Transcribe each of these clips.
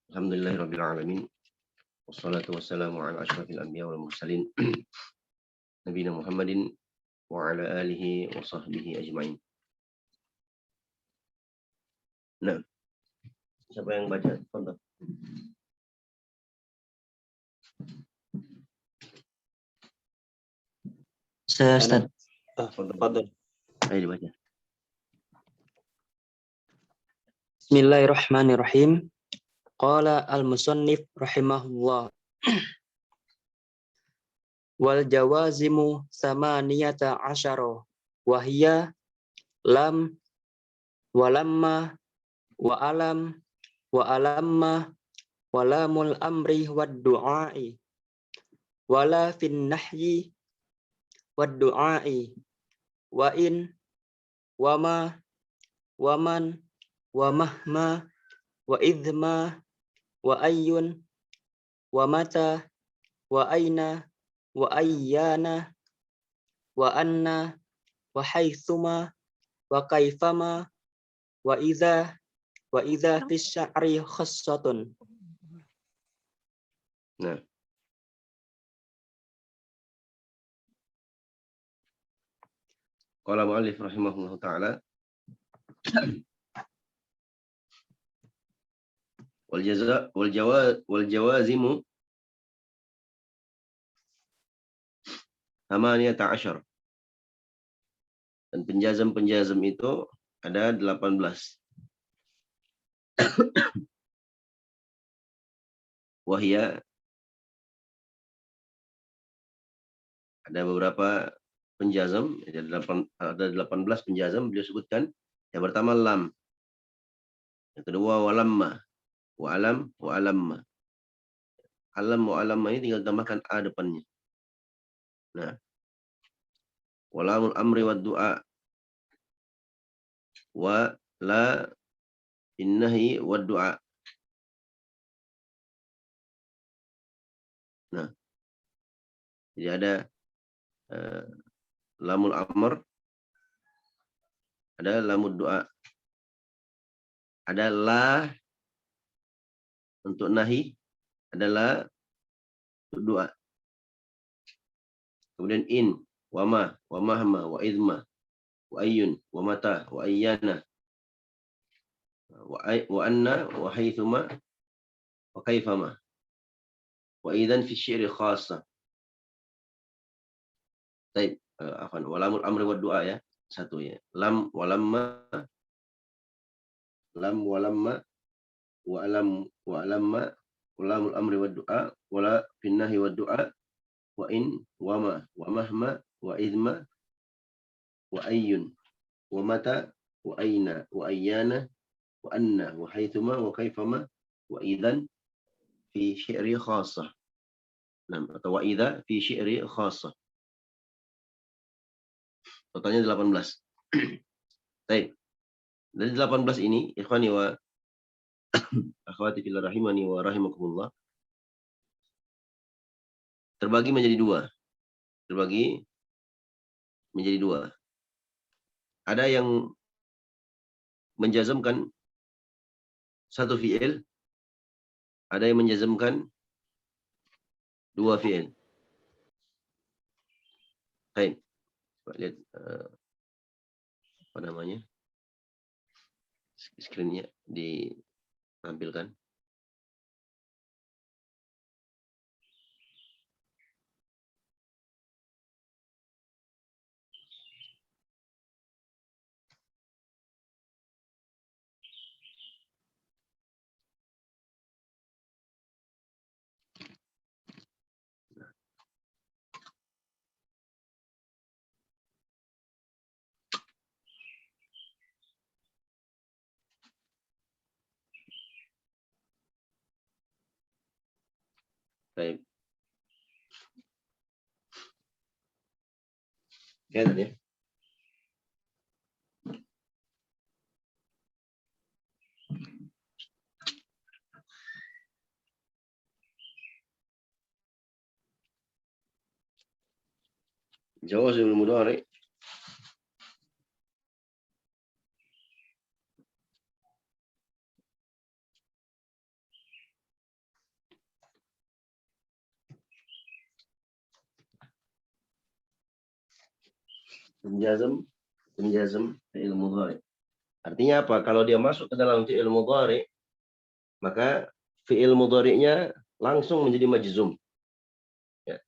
Alhamdulillahirabbil alamin. Wassalatu wassalamu ala asyrafil anbiya wal mursalin nabiyina Muhammadin wa ala alihi wa sahbihi ajmain. Nah, siapa yang baca? Fadhal. Saya Ustaz. Fadhal. Ayo dibaca. Bismillahirrahmanirrahim. Qala al-musannif rahimahullah. Wal jawazimu samaniyata asyara wa hiya lam wa lamma wa alam wa alamma wa lamul amri wad du'ai wala fin nahyi wad du'ai wa in wa ma wa man wa mahma wa idhma wa ayyun wa mata wa aina wa ayyana wa anna wa haythuma wa kaifama wa idza fi sya'ri khassatun. Nah, qala mu'allif rahimahullah ta'ala wal jawazimu thamaniyata asyar. Dan penjazam-penjazam itu ada 18. Wahia, ada beberapa penjazam, ada 18 penjazam beliau sebutkan. Yang pertama lam, yang kedua walamma, wa alam, wa alamma. Alam wa alamma ini tinggal tambahkan a depannya. Nah, walamul amri wad du'a wa la innahi wad du'a. Nah, jadi ada lamul amr, ada lamul du'a, ada la untuk nahi, ada la untuk du'a. Kemudian in, wa ma, wa mahma, wa idma, wa ayyun, wa mata, wa ayyana, wa anna, wa haythuma, wa kaifama, wa idzan fi syi'ri khassa. Baik, walamul amri wad du'a ya, satu ya. Lam walamma, lam walamma, wa alam wa alamma, walamul amri wad du'a, wala finnahi wad du'a, wa in, wa ma, wa mahma, wa idma, wa ayyun, wa mata, wa aina, wa ayyana, wa anna, wa haythuma, wa kaifama, wa idzan fi syi'ri khassa. Nah, atau wa idza fi syi'ri khassa. Totalnya 18. Baik. Dari 18 ini, ikhwani wa akhwati fillah rahimani wa rahimakumullah, terbagi menjadi dua. Terbagi menjadi dua. Ada yang menjazamkan satu fi'il, ada yang menjazamkan dua fi'il. Baik. Lihat apa namanya? Screen-nya ditampilkan. Baik. Lihat ya. Jawazul mudhari penjazm fi'il mudhari. Artinya apa? Kalau dia masuk ke dalam fi'il mudhari, maka fi'il mudhari'nya langsung menjadi majzum. Ya.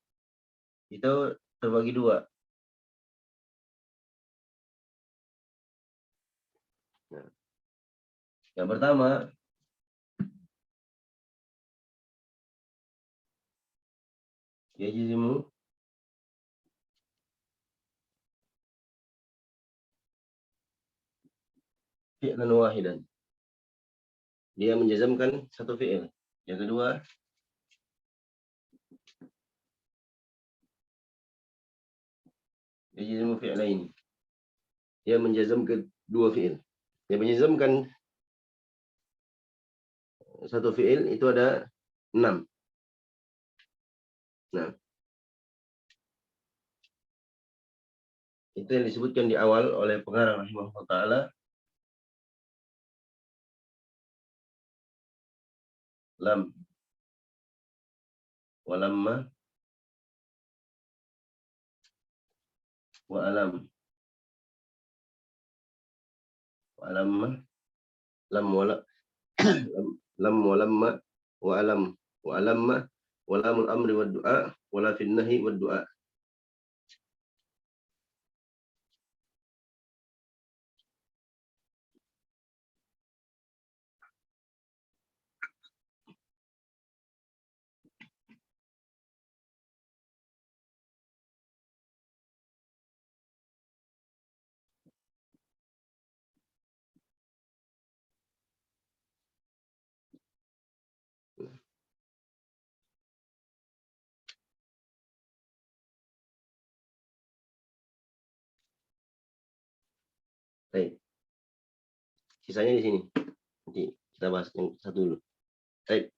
Itu terbagi dua. Nah, yang pertama, yajzimu fi'lan wahidan. Dia menjazmkan satu fi'il. Yang kedua, yajzimu fi'lain. Dia menjazmkan dua fi'il. Dia menjazmkan satu fi'il itu ada 6. Nah, itu yang disebutkan di awal oleh pengarang rahimahullah ta'ala. Lam, walamma, wa alam, wa alamma, lam wala, lam walamma, wa alam, wa alamma, walamul amri wad du'a, wala fin nahi wad du'a. Baik. Sisanya di sini. Nanti kita bahas yang satu dulu. Baik.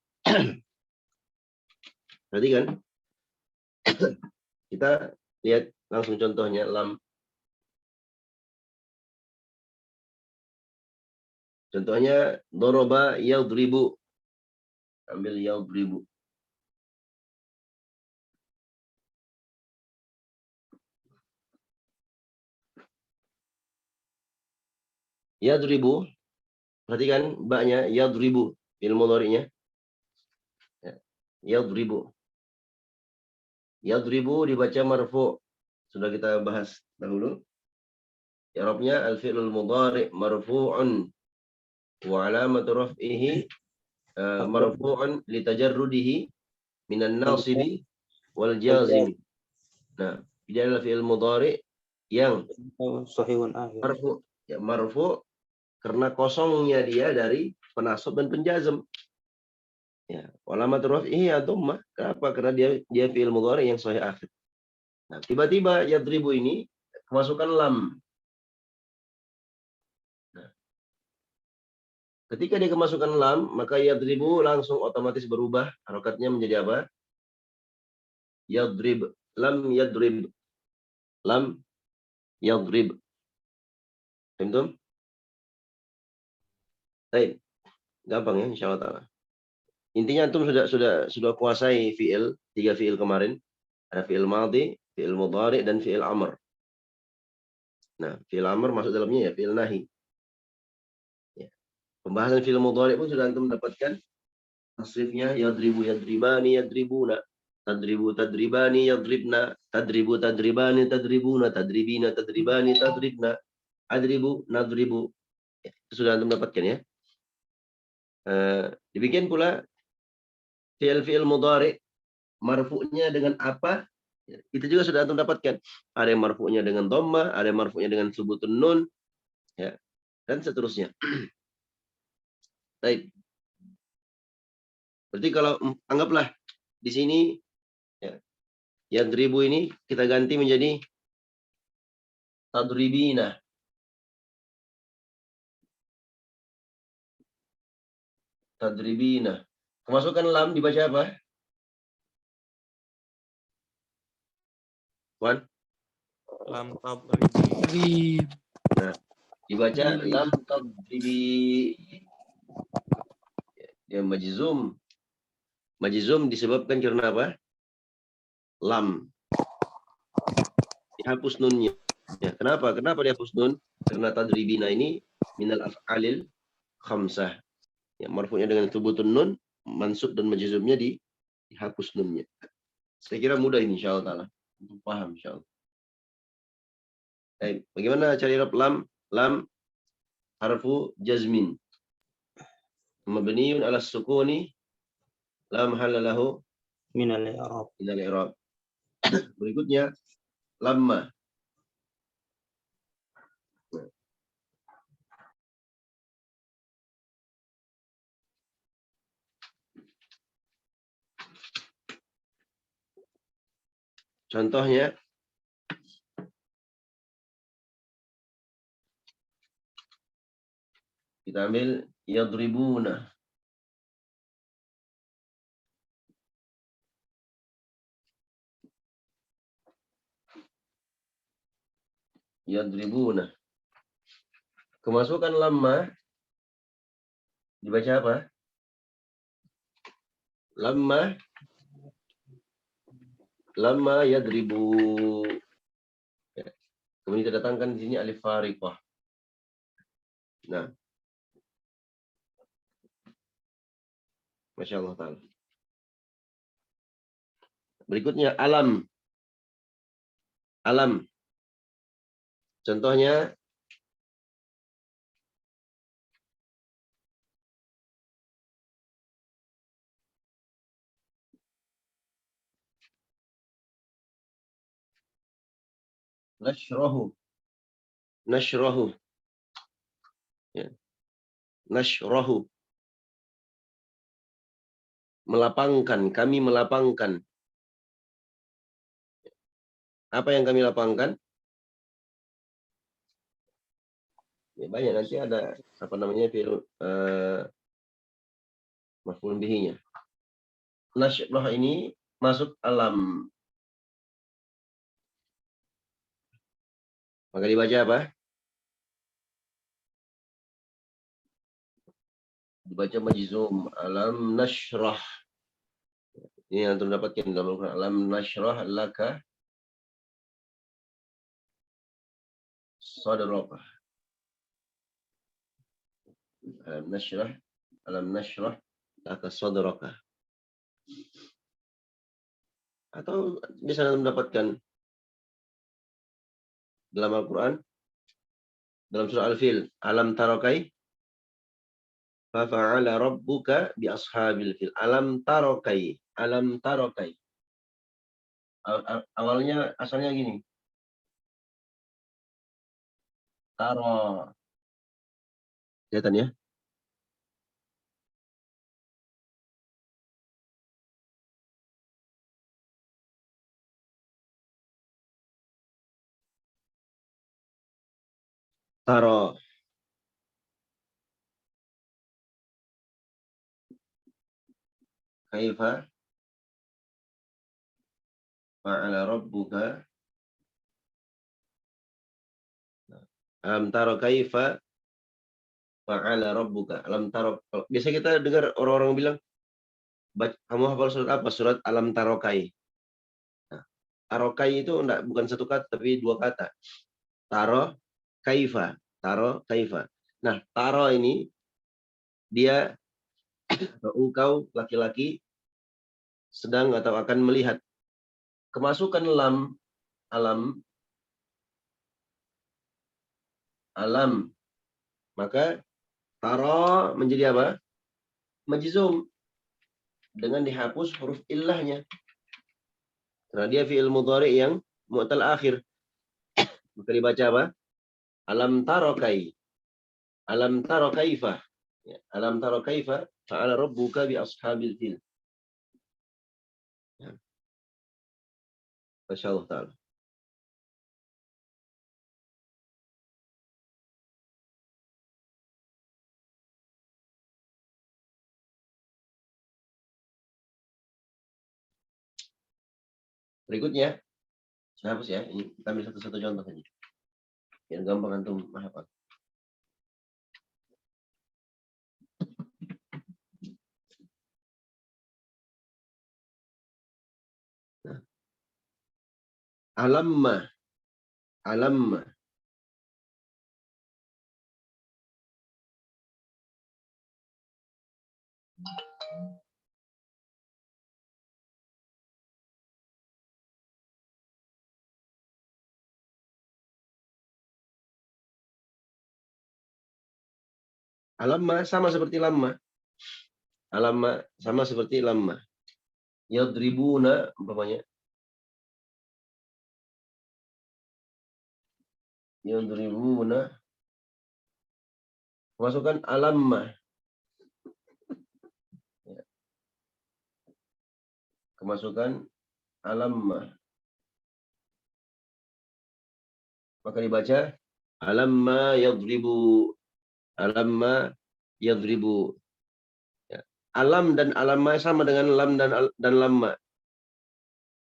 Berarti kan kita lihat langsung contohnya lam. Contohnya doroba yadribu. Ambil yadribu. Yadribu. Perhatikan baknya yadribu. Fi'il mudhari'nya. Yadribu. Yadribu dibaca marfu. Sudah kita bahas dahulu. I'rabnya al-fi'lul mudhari' marfu'un wa 'alamatu raf'ihi marfu'un li tajarrudihi minan nasibi wal jazimi. Nah, dia adalah fi'il mudhari' yang sahihun akhir. Marfu, ya marfu karena kosongnya dia dari penasab dan penjazm. Ya, alamat raf'ihi ya dhammah. Kenapa? Karena dia fi'il mudhari yang sahih akhir. Nah, tiba-tiba yadribu ini kemasukan lam. Nah, ketika dia kemasukan lam, maka yadribu langsung otomatis berubah harokatnya menjadi apa? Yadrib, lam yadrib. Lam yadrib. Paham? Baik. Gampang ya insyaallah taala. Intinya antum sudah kuasai fi'il, 3 fi'il kemarin. Ada fi'il madhi, fi'il mudhari dan fi'il amr. Nah, fi'il amr masuk dalamnya ya fi'il nahi. Ya. Pembahasan fi'il mudhari pun sudah antum dapatkan. Tasrifnya yadribu yadribani yadribuna, tadribu tadribani yadribna, tadribu tadribani tadribuna, tadribina tadribani tadribna, adribu nadribu. Ya, itu sudah antum dapatkan ya. Demikian pula fi'il mudhari marfu'nya dengan apa? Itu juga sudah antum dapatkan. Ada yang marfu'nya dengan dhammah, ada yang marfu'nya dengan subutun nun, ya, dan seterusnya. Baik. Berarti kalau anggaplah di sini ya, yadribu ini kita ganti menjadi tadribina. Tadribina. Kemasukan lam dibaca apa? Wan? Lam tadribi. Nah, dibaca lam tadribi. Ya, majzum. Majzum disebabkan karena apa? Lam. Dihapus nunnya. Ya, kenapa? Kenapa dihapus nun? Karena tadribina ini minal af'alil khamsah. Ya, marfu'nya dengan thubutun nun, mansub dan majzumnya dihapus nunnya. Saya kira mudah ini insyaallah taala. Untuk paham insyaallah. Baik, bagaimana cari i'rab lam? Lam harfu jazmin. Mabniun 'ala sukuni la mahalla lahu Minal i'rab. min al-i'rab. Berikutnya lamma. Contohnya kita ambil yadribuna. Yadribuna. Kemasukan lamma dibaca apa? Lamma yadribu. Ya. Kemudian kita datangkan di sini alif fariqah. Nah, Masya Allah Ta'ala. Berikutnya alam. Alam. Contohnya nashrahu. Nashrahu. Ya. Nashrahu. Melapangkan. Kami melapangkan. Apa yang kami lapangkan? Ya, banyak nanti ada apa namanya maf'ul bihinya. Nashrah ini masuk alam. Maka dibaca apa? Dibaca majzum. Alam nashrah. Ini yang terdapatkan dalam Al-Quran. Alam nashrah laka sadraka. Alam nashrah laka sadraka. Atau bisa mendapatkan dalam Al-Quran dalam surah Al-Fil, alam tarokai fa fa'ala rabbuka bi ashabil fil. Alam tarokai. Awalnya asalnya gini. Taro. Kelihatan ya? Taro. Kaifa fa'ala rabbuka. Alam taro kaifa fa'ala rabbuka. Alam taro. Biasa kita dengar orang-orang bilang, kamu hafal surat apa? Surat alam tarokai. Nah, tarokai itu bukan satu kata, tapi dua kata. Taro kaifa. Taro kaifa. Nah, taro ini dia engkau laki-laki sedang atau akan melihat. Kemasukan alam, maka taro menjadi apa? Majzum dengan dihapus huruf illahnya. Karena dia fi'il mudhari yang mu'tal akhir. Maka dibaca apa? Alam taro kai. Alam taro kaifa. Ya, alam taro kaifa fa'ala rabbuka bi ashabil fil. Ya. Masya Allah Ta'ala. Berikutnya, saya hapus ya. Ini kita ambil satu-satu contoh saja. Yang gampang antum menghafal. Nah. Alamma. Alamma. Alamma sama seperti lamma. Alamma sama seperti lamma. Yadribuna umpamanya. Yadribuna. Masukkan alamma. Kemasukan alamma. Maka dibaca alamma yadribu. Alamma yadribu. Ya. Alam dan alamma sama dengan lam dan lamma.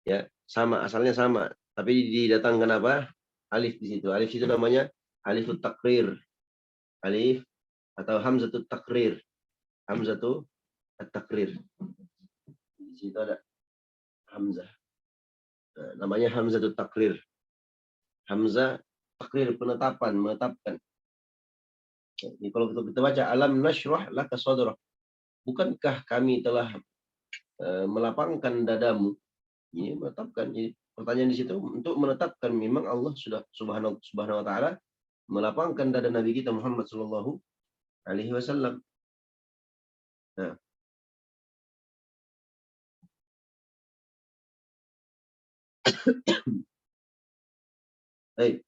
Ya, sama, asalnya sama. Tapi didatangkan apa? Alif di situ. Alif itu namanya alifut takrir. Alif atau hamzatut takrir. Hamzatut takrir. Di situ ada hamzah. Nah, namanya hamzatut takrir. Hamzah takrir, penetapan, menetapkan. Jadi kalau kita baca alam nashrah laka sadrak. Bukankah kami telah melapangkan dadamu? Ini menetapkan. Jadi pertanyaan di situ untuk menetapkan memang Allah sudah subhanahu wa taala melapangkan dada Nabi kita Muhammad sallallahu alaihi wasallam. Nah. Baik.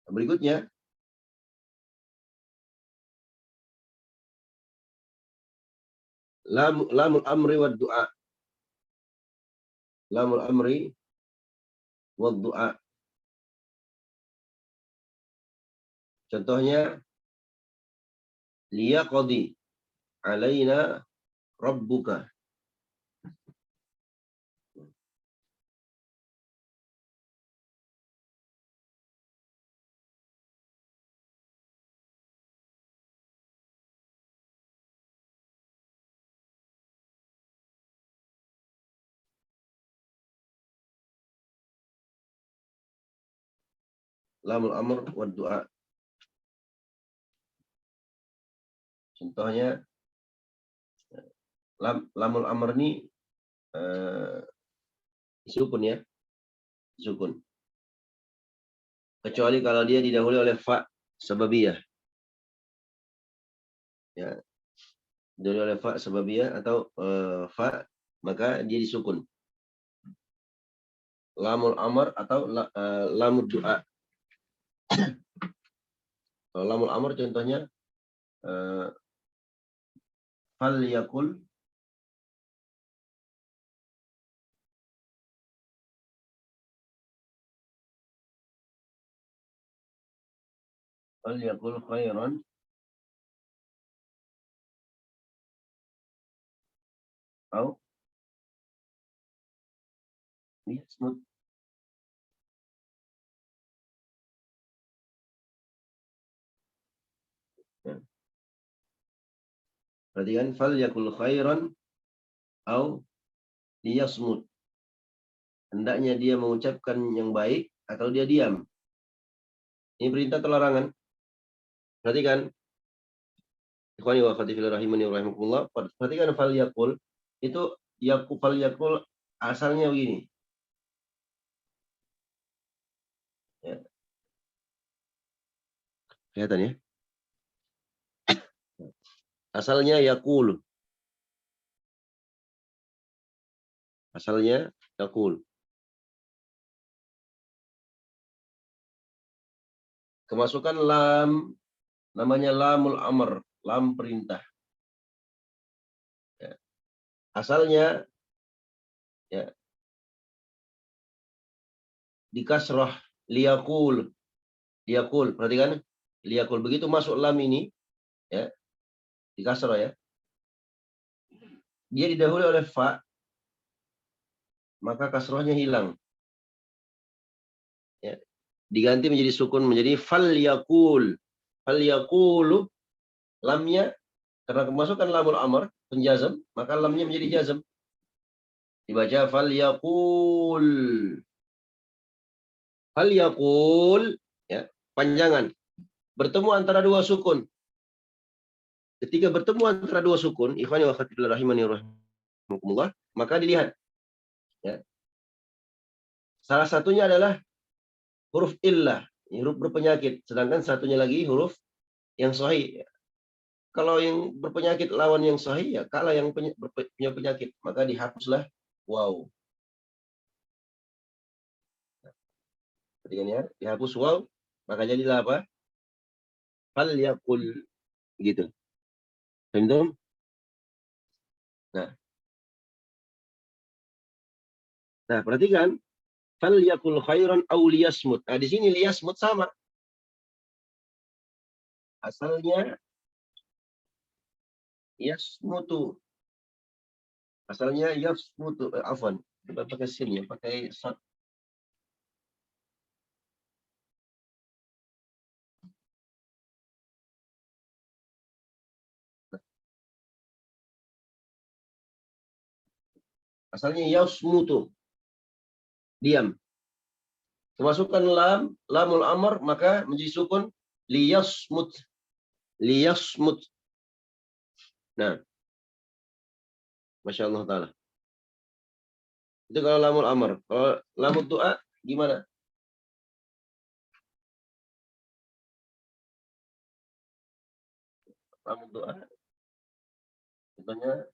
Berikutnya lamul amri wad du'a. Lamul amri wad du'a. Contohnya liyaqdi alaina rabbuka. Lamul amr wad du'a. Contohnya lamul amr ini disukun ya. Disukun. Kecuali kalau dia didahului oleh fa sababiyah. Ya. Didahului oleh fa sababiyah atau fa, maka dia disukun. Lamul amr atau lamul du'a. Kalau lamul amr contohnya fal yakul khairan atau liyasmut. Ya. Perhatikan fal yakul khairan atau liyasmut. Hendaknya dia mengucapkan yang baik atau dia diam. Ini perintah atau larangan? Perhatikan. Ikhwani wa akhwati fillah rahimani wa rahimakumullah. Perhatikan fal yakul itu fal yakul asalnya begini. Ya. Kelihatan ya? Asalnya yakul. Asalnya yakul. Kemasukan lam, namanya lamul amr, lam perintah. Ya. Asalnya ya, di kasrah liyakul. Liyakul, perhatikan liyakul. Begitu masuk lam ini ya, di kasrah ya. Dia didahului oleh fa, maka kasrahnya hilang. Ya. Diganti menjadi sukun, menjadi fal yakul. Fal yakulu, lamnya karena kemasukan lamul amr penjazam, maka lamnya menjadi jazam. Dibaca fal yakul. Hal yaqul, ya, panjangan. Bertemu antara dua sukun. Ketika bertemu antara dua sukun, ikhwani wa akhwati fillah rahimani wa rahimakumullah, maka dilihat. Ya. Salah satunya adalah huruf illah, huruf berpenyakit, sedangkan satunya lagi huruf yang sahih. Kalau yang berpenyakit lawan yang sahih, ya kalah yang punya penyakit, maka dihapuslah waw. Perhatikan ya, dihapus waw, maka jadilah apa? Fal yaqul, gitu. Paham? Nah, perhatikan, fal yaqul khairan aw liyasmut. Nah, di sini liyasmut sama. Asalnya yasmutu. Asalnya yasmutu. Afwan. Kita pakai sin ya, pakai sad. Asalnya yasmutu. Diam. Kemasukan lamul amr, maka menjadi sukun liyasmut. Liyasmut. Nah. Masya Allah ta'ala. Itu kalau lamul amr. Kalau lamul doa, gimana? Lamul doa. Contohnya.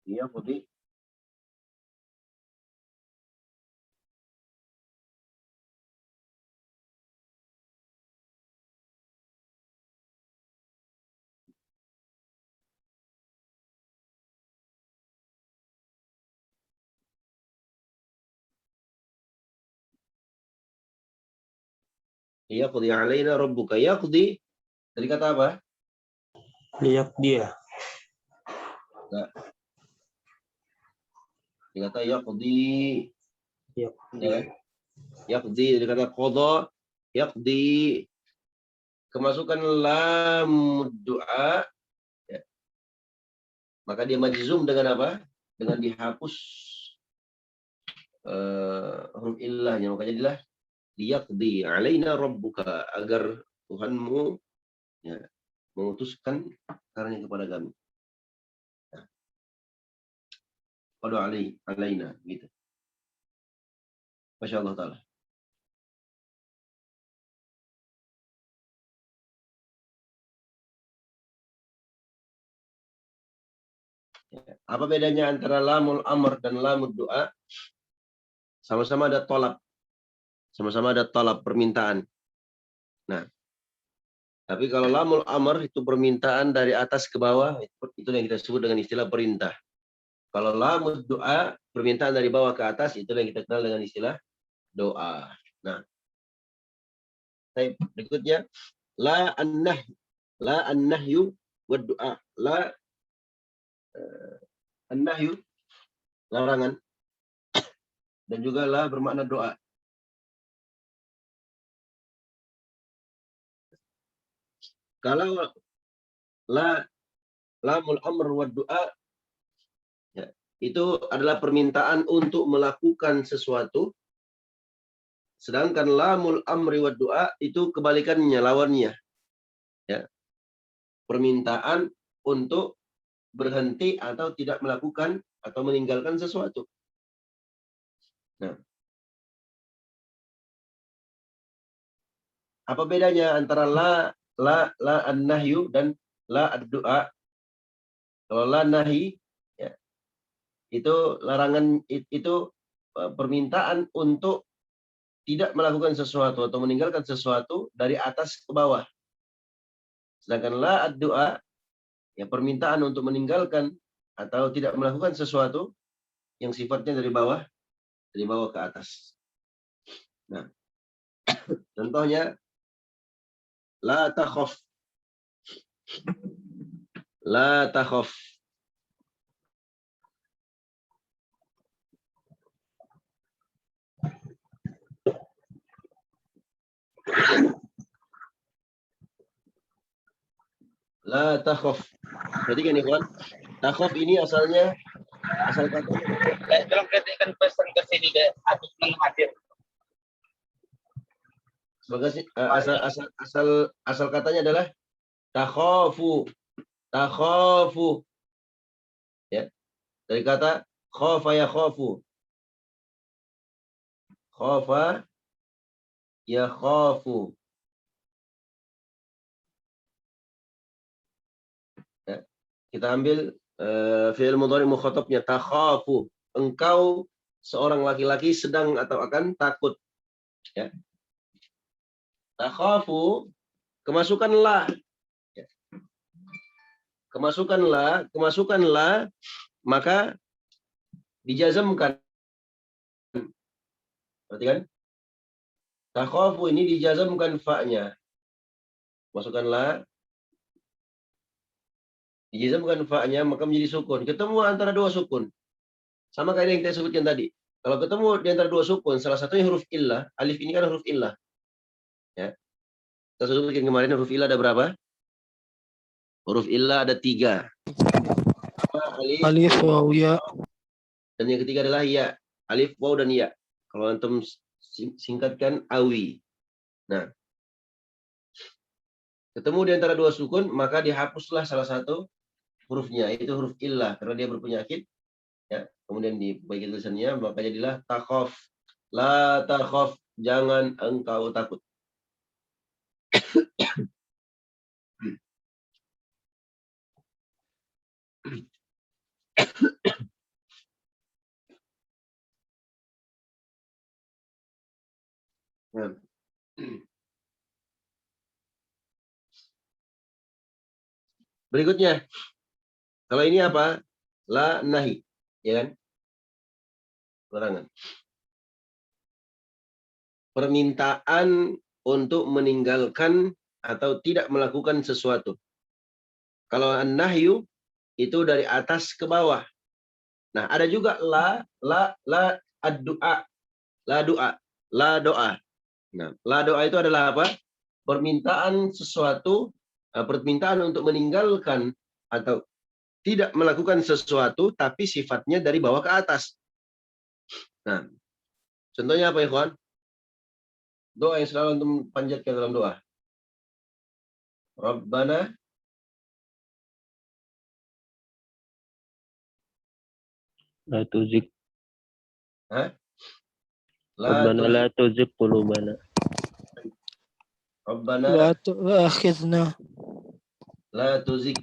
Iya, Fudi. Yaqdi alaina rabbuka. Yaqdi dari kata apa? Lihat dia. Nah. Dari kata yaqdi. Ya. Yaqdi dari kata qadha. Yaqdi. Kemasukan lam doa. Ya. Maka dia majzum dengan apa? Dengan dihapus huruf illahnya. Maka jadilah liyaqdi alaina rabbuka, agar Tuhanmu ya, mengutuskan karunia kepada kami. Qada alaina gitu. Masya Allah ta'ala. Apa bedanya antara lamul amr dan lamul doa? Sama-sama ada tolab. Sama-sama ada tolab, permintaan. Nah, tapi kalau lamul amr itu permintaan dari atas ke bawah, itu yang kita sebut dengan istilah perintah. Kalau lamul doa, permintaan dari bawah ke atas, itu yang kita kenal dengan istilah doa. Nah, berikutnya, la an-nahyu wa doa. La an-nahyu, larangan, dan juga la bermakna doa. Kalau lamul amr wa doa, ya, itu adalah permintaan untuk melakukan sesuatu, sedangkan lamul amri wa doa itu kebalikannya, lawannya. Ya. Permintaan untuk berhenti atau tidak melakukan atau meninggalkan sesuatu. Nah, apa bedanya antara la an-nahyu dan la ad-doa? Kalau la nahi, ya, itu larangan, itu permintaan untuk tidak melakukan sesuatu atau meninggalkan sesuatu dari atas ke bawah. Sedangkan la ad-doa, ya, permintaan untuk meninggalkan atau tidak melakukan sesuatu yang sifatnya dari bawah ke atas. Nah, contohnya la takhaf. La takhaf. La takhaf. Perhatikan ikhwan, takhaf ini asalnya Asal katanya Tolong kritikan pesan ke sini deh, habis mengadir. asal katanya adalah takhafu. Takhafu. Ya. Dari kata khafa ya khafu. Khafa ya khafu. Ya. Kita ambil fi'il mudhari mukhatabnya takhafu. Engkau seorang laki-laki sedang atau akan takut. Ya. Takhafu, kemasukanlah. Ya. Kemasukanlah, maka dijazamkan. Berarti kan? Takhafu ini dijazamkan fa-nya. Masukkanlah. Dijazamkan fa-nya, maka menjadi sukun. Ketemu antara dua sukun. Sama kayak yang kita sebutkan tadi. Kalau ketemu di antara dua sukun, salah satunya huruf illah. Alif ini kan huruf illah. Ya. Kita sebutkan kemarin huruf illah ada berapa? Huruf illah ada 3. Alif, waw, ya. Dan yang ketiga adalah ya. Alif, waw, dan ya. Kalau antum singkatkan awi. Nah, ketemu di antara dua sukun, maka dihapuslah salah satu hurufnya, itu huruf illah, karena dia berpenyakit. Ya, kemudian dibaiki tulisannya, maka jadilah takhaf. La takhaf, jangan engkau takut. Nah. Berikutnya, kalau ini apa? La nahi, ya kan? Larangan. Permintaan untuk meninggalkan atau tidak melakukan sesuatu. Kalau an-nahyu itu dari atas ke bawah. Nah, ada juga la ad-du'a, la du'a, la doa. Nah, la doa itu adalah apa? Permintaan sesuatu, permintaan untuk meninggalkan atau tidak melakukan sesuatu, tapi sifatnya dari bawah ke atas. Nah, contohnya apa, ikhwan? Doa yang selalu antum panjatkan dalam doa. Rabbana La tuzik. la La tuzik qulubana. Rabbana La tu'akhidna. la tuzigh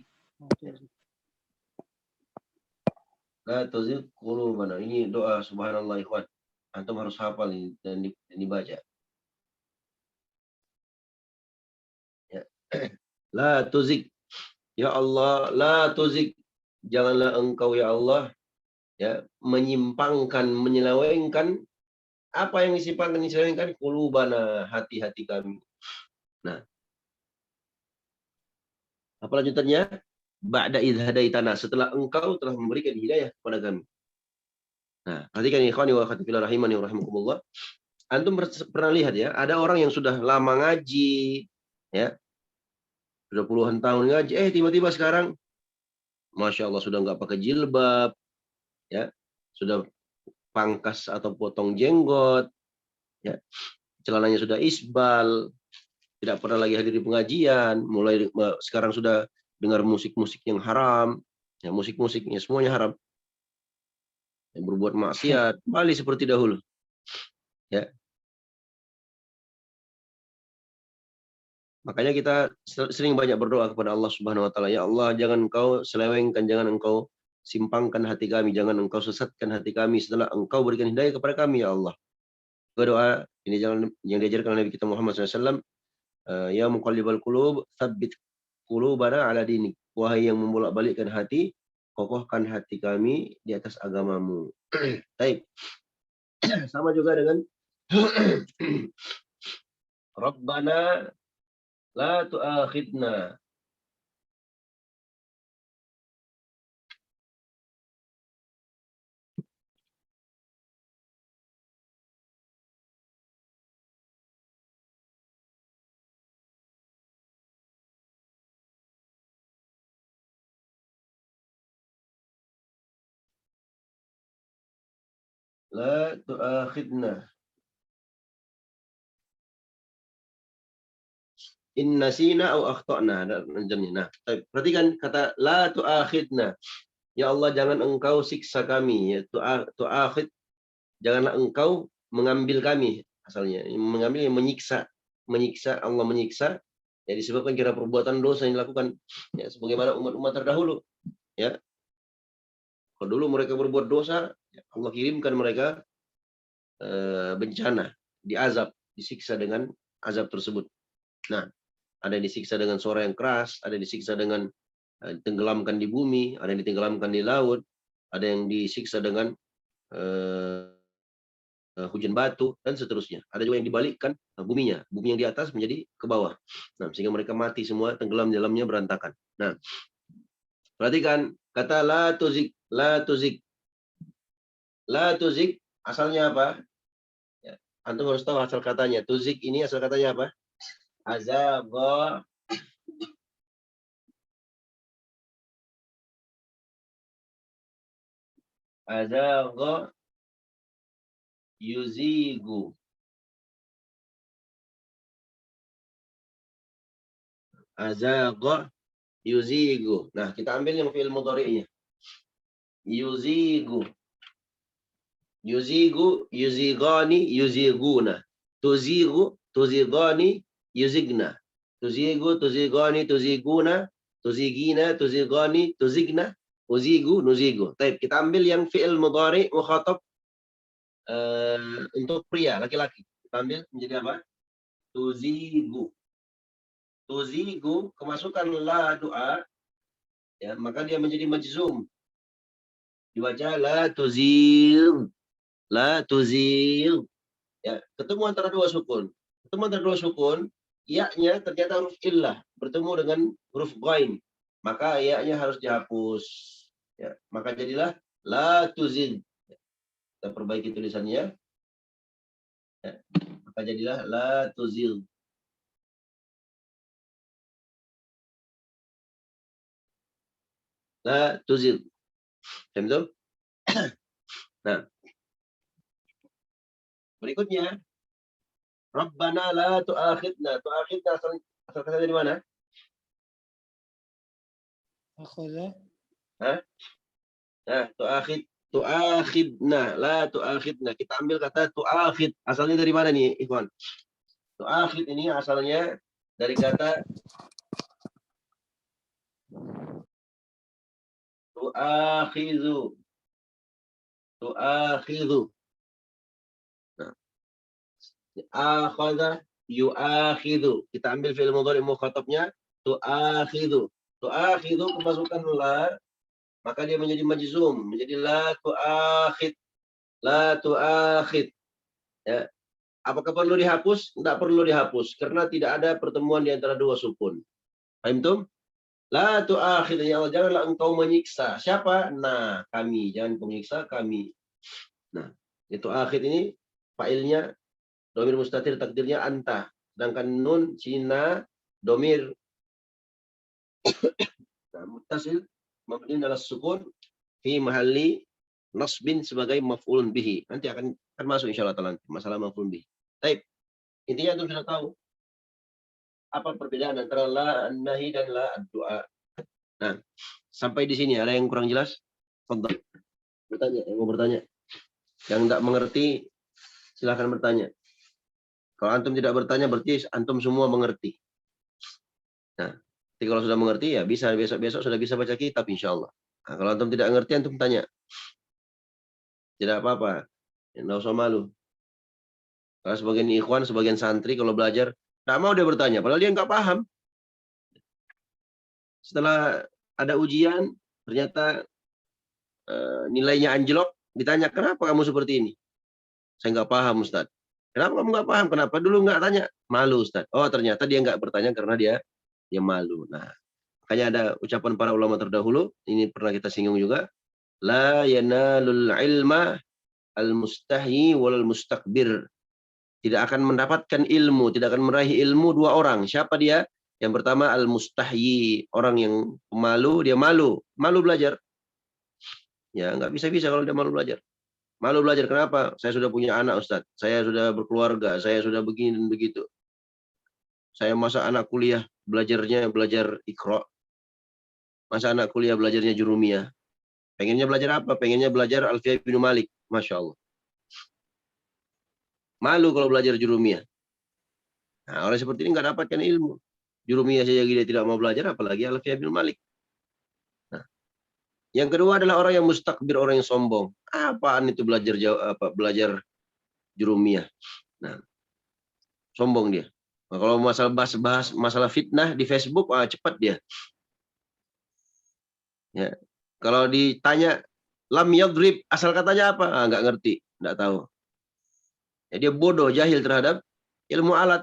qulubana. Ini doa subhanallah, ikhwan. Antum harus hafal ini dan dibaca. Ya. La tuzigh. Ya Allah, la tuzigh. Janganlah engkau ya Allah ya menyimpangkan, menyelewengkan apa yang disimpangkan, diselewengkan qulubana, hati-hati kami. Nah, apa lanjutannya? Ba'da idh hadaitana, setelah engkau telah memberikan hidayah kepada kami. Nah, perhatikan ikhwani wa akhwati fillah rahimani wa rahimakumullah. Antum pernah lihat ya, ada orang yang sudah lama ngaji, ya, sudah puluhan tahun ngaji, tiba-tiba sekarang, masya Allah, sudah nggak pakai jilbab, ya, sudah pangkas atau potong jenggot, ya, celananya sudah isbal, tidak pernah lagi hadir di pengajian, mulai sekarang sudah dengar musik-musik yang haram, ya, musik-musiknya semuanya haram, yang berbuat maksiat, kembali seperti dahulu, ya. Makanya kita sering banyak berdoa kepada Allah Subhanahu wa taala, ya Allah, jangan engkau selewengkan, jangan engkau simpangkan hati kami, jangan engkau sesatkan hati kami setelah engkau berikan hidayah kepada kami, ya Allah. Berdoa ini yang diajarkan oleh Nabi kita Muhammad SAW, ya muqallibal qulub, tsabbit qulubana ala dinik. Wahai yang membolak-balikkan hati, kokohkan hati kami di atas agamamu. Baik. Sama juga dengan Rabbana la tu'akhidna. La tu'akhidna. In nasina au akhtana. Nah, perhatikan kata la tu'akhidna. Ya Allah, jangan engkau siksa kami. Ya, tu'akhid, janganlah engkau mengambil kami. Asalnya mengambil, menyiksa. Menyiksa, Allah menyiksa. Ya, disebabkan kira perbuatan dosa yang dilakukan. Ya, sebagaimana umat-umat terdahulu. Ya, kalau dulu mereka berbuat dosa, Allah kirimkan mereka bencana, diazab, disiksa dengan azab tersebut. Nah, ada yang disiksa dengan suara yang keras, ada yang disiksa dengan ditenggelamkan di bumi, ada yang ditenggelamkan di laut, ada yang disiksa dengan hujan batu, dan seterusnya. Ada juga yang dibalikkan buminya, bumi yang di atas menjadi ke bawah. Nah, sehingga mereka mati semua, tenggelam di dalamnya, berantakan. Nah, perhatikan kata la tuzik, la tuzik. La tuzik asalnya apa? Ya, antum harus tahu asal katanya. Tuzik ini asal katanya apa? Azagha, azagha yuzigu. Azagha yuzigu. Nah, kita ambil yang fi'il mudhari'nya. Yuzigu. Yuzigu, yuzigani, yuziguna. Tuzigu, tuzigani, yuzigna. Tuzigu, tuzigani, tuziguna. Tuzigina, tuzigani, tuzigna. Uzigu, nuzigu. Baik, kita ambil yang fi'il mudhari' mukhatab untuk pria, laki-laki. Kita ambil menjadi apa? Tuzigu. Tuzigu, kemasukan la doa, ya, maka dia menjadi majzum. Dibaca la tuzir. La tuzir. Ya, ketemu antara dua sukun. Ketemu antara dua sukun, ya-nya ternyata huruf illah bertemu dengan huruf ghain. Maka ya-nya harus dihapus. Ya, maka jadilah la tuzir. Kita perbaiki tulisannya. Ya, maka jadilah la tuzir. La tuzir. Betul? Nah, berikutnya, Rabbana la tu'akhidna. Tu'akhidna asal kata dari mana? Akhadha. Hah? Nah, tu'akhidna, la tu'akhidna. Kita ambil kata tu'akhid. Asalnya dari mana nih, Ikhwan? Tu'akhid ini asalnya dari kata tu'akhidhu. Tu'akhidhu. Nah, akhadha yu'akhidhu. Kita ambil fi'il mudhari' mukhatabnya tu'akhidhu. Tu'akhidhu kemasukan la, maka dia menjadi majzum, menjadi la tu'akhid. La tu'akhid. Ya. Apakah perlu dihapus? Tidak perlu dihapus karena tidak ada pertemuan di antara dua sukun. Paham tuh? La tu'akhid, ya Allah, janganlah engkau menyiksa. Siapa? Nah, kami. Jangan menyiksa kami. Nah, itu akhid ini fa'ilnya domir mustatir, takdirnya anta. Sedangkan nun Cina domir muttasil mabni ala sukun fi mahalli nasbin sebagai maf'ulun bihi. Nanti akan masuk insyaallah taala masalah maf'ulun bihi. Baik. Intinya antum sudah tahu apa perbedaan antara la an-nahi dan la ad-du'a. Nah, sampai di sini ada yang kurang jelas? Fadhal. Bertanya, yang mau bertanya. Yang tidak mengerti silahkan bertanya. Kalau antum tidak bertanya berarti antum semua mengerti. Nah, jadi kalau sudah mengerti ya bisa besok-besok sudah bisa baca kitab insyaallah. Nah, kalau antum tidak mengerti antum tanya. Tidak apa-apa. Enggak usah malu. Kalau sebagian ikhwan, sebagian santri kalau belajar tidak mau dia bertanya padahal dia nggak paham. Setelah ada ujian ternyata nilainya anjlok, ditanya kenapa kamu seperti ini? Saya nggak paham, Ustaz. Kenapa kamu nggak paham? Kenapa dulu nggak tanya? Malu, Ustaz. Oh, ternyata dia nggak bertanya karena dia malu. Nah, makanya ada ucapan para ulama terdahulu, ini pernah kita singgung juga, la yanalul ilma al-mustahyi wal mustakbir. Tidak akan mendapatkan ilmu, tidak akan meraih ilmu dua orang. Siapa dia? Yang pertama al-mustahyi, orang yang pemalu, dia malu belajar. Ya, nggak bisa-bisa kalau dia malu belajar. Malu belajar, kenapa? Saya sudah punya anak, Ustaz. Saya sudah berkeluarga, saya sudah begini dan begitu. Saya masa anak kuliah belajarnya belajar Iqra. Masa anak kuliah belajarnya Jurumiyah. Pengennya belajar apa? Pengennya belajar Alfiyah bin Malik. Masya Allah. Malu kalau belajar Jurumiyah. Nah, orang seperti ini nggak dapatkan ilmu. Jurumiyah saja dia tidak mau belajar, apalagi Alfiyah bin Malik. Nah, yang kedua adalah orang yang mustakbir, orang yang sombong. Apaan itu belajar Jurumiyah? Nah, sombong dia. Nah, kalau masalah bahas masalah fitnah di Facebook, cepat dia. Ya. Kalau ditanya lam yadrib, asal katanya apa? Nggak ngerti, nggak tahu. Ya, dia bodoh, jahil terhadap ilmu alat.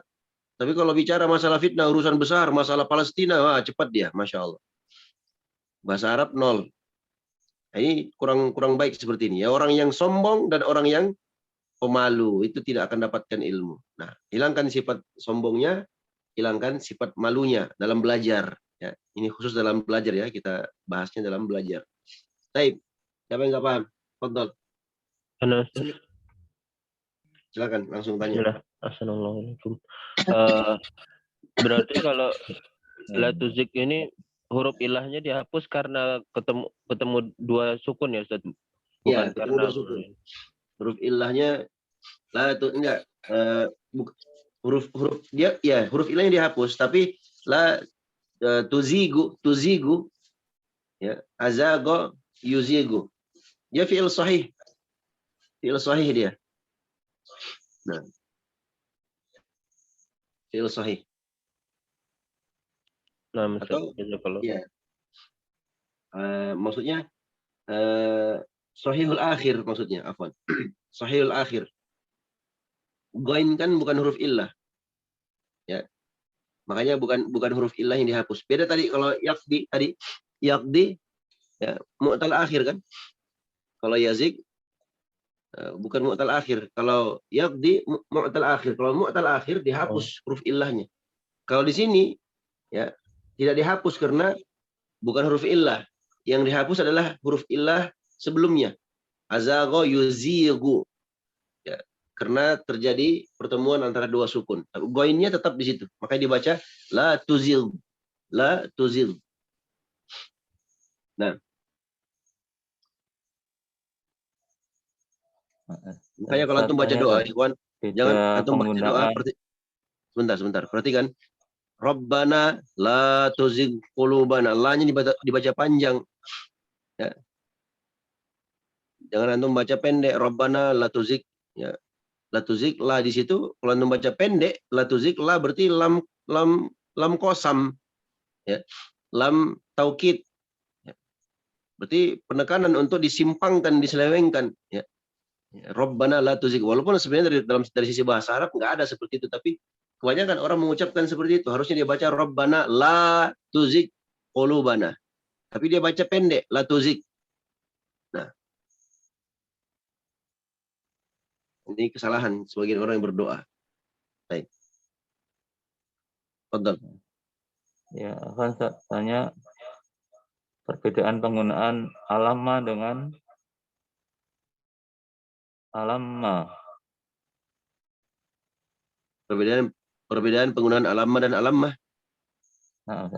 Tapi kalau bicara masalah fitnah, urusan besar, masalah Palestina, cepat dia, Masya Allah. Bahasa Arab nol. Nah, ini kurang baik seperti ini. Ya, orang yang sombong dan orang yang pemalu itu tidak akan dapatkan ilmu. Nah, hilangkan sifat sombongnya, hilangkan sifat malunya dalam belajar. Ya, ini khusus dalam belajar ya, kita bahasnya dalam belajar. Baik, siapa yang nggak paham? Fadhal. Halo, Ustaz. Silakan langsung tanya. Bismillah. Assalamualaikum. Berarti kalau la tuzik ini huruf ilahnya dihapus karena ketemu dua sukun ya, Ustaz? Bukan Ya, ketemu karena dua sukun. Huruf ilahnya enggak, huruf dia ya, huruf ilahnya dihapus, tapi la tuzigu ya, azago yuzigu. Dia fi'il sahih. Fi'il sahih dia. Nah. Fi'il sahih. Nah, Atau kalau ya. Maksudnya sahihul akhir maksudnya, afwan. Sahihul akhir. Ghain kan bukan huruf illah. Ya. Makanya bukan huruf illah yang dihapus. Beda tadi kalau yaqdi ya, mu'tal akhir kan. Kalau yazig bukan mu'tal akhir. Kalau yaqdi mu'tal akhir. Kalau mu'tal akhir dihapus huruf illahnya. Kalau di sini ya tidak dihapus karena bukan huruf illah. Yang dihapus adalah huruf illah sebelumnya. Azagho yuzigu. Ya, karena terjadi pertemuan antara dua sukun. Goinnya tetap di situ. Makanya dibaca la tuzil. La tuzil. Nah. Makanya kalau antum baca doa, ikhwan, jangan antum baca doa sebentar. Perhatikan. Rabbana la tuzigh qulubana. La-nya dibaca panjang. Ya. Jangan antum baca pendek. Rabbana la tuzigh, ya. La tuzigh, la di situ kalau antum baca pendek, la tuzigh, la berarti lam qasam. Ya. Lam taukid. Ya. Berarti penekanan untuk disimpangkan, diselewengkan, ya. Rabbana la tuzigh. Walaupun sebenarnya dari sisi bahasa Arab nggak ada seperti itu, tapi kebanyakan orang mengucapkan seperti itu. Harusnya dia baca Rabbana la tuzigh qulubana. Tapi dia baca pendek, la tuzigh. Nah, ini kesalahan sebagian orang yang berdoa. Baik. Fadhal. Ya, akan tanya perbedaan penggunaan alamma dengan alamma. Perbedaan penggunaan alamma dan alammah. Nah,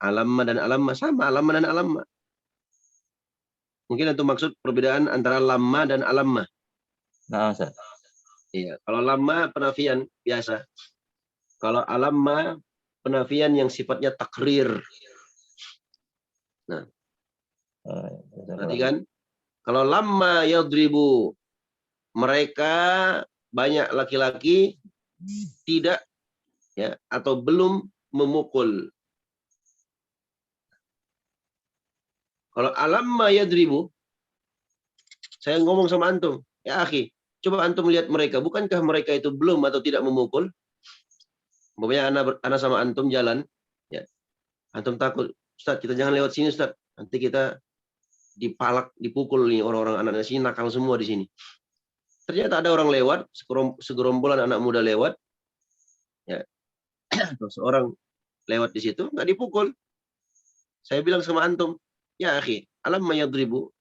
Alamma dan alammah sama, alamma dan alammah. Mungkin itu maksud perbedaan antara lamma dan alammah. nah, Ustaz. Iya, kalau lamma penafian biasa. Kalau alamma penafian yang sifatnya takrir. Nah, berarti kan kalau lamma yadribu, mereka banyak laki-laki tidak ya atau belum memukul. Kalau alamma yadribu, saya ngomong sama antum, ya akhi, coba antum lihat mereka, bukankah mereka itu belum atau tidak memukul? Umpamanya anak sama antum jalan, ya, antum takut, Ustaz, kita jangan lewat sini, Ustaz, nanti kita dipalak, dipukul nih orang-orang anak sini, nakal semua di sini. Ternyata ada orang lewat, segerombolan anak muda lewat, ya, seorang lewat di situ, nggak dipukul. Saya bilang sama antum, ya akhi, alamma yadribu,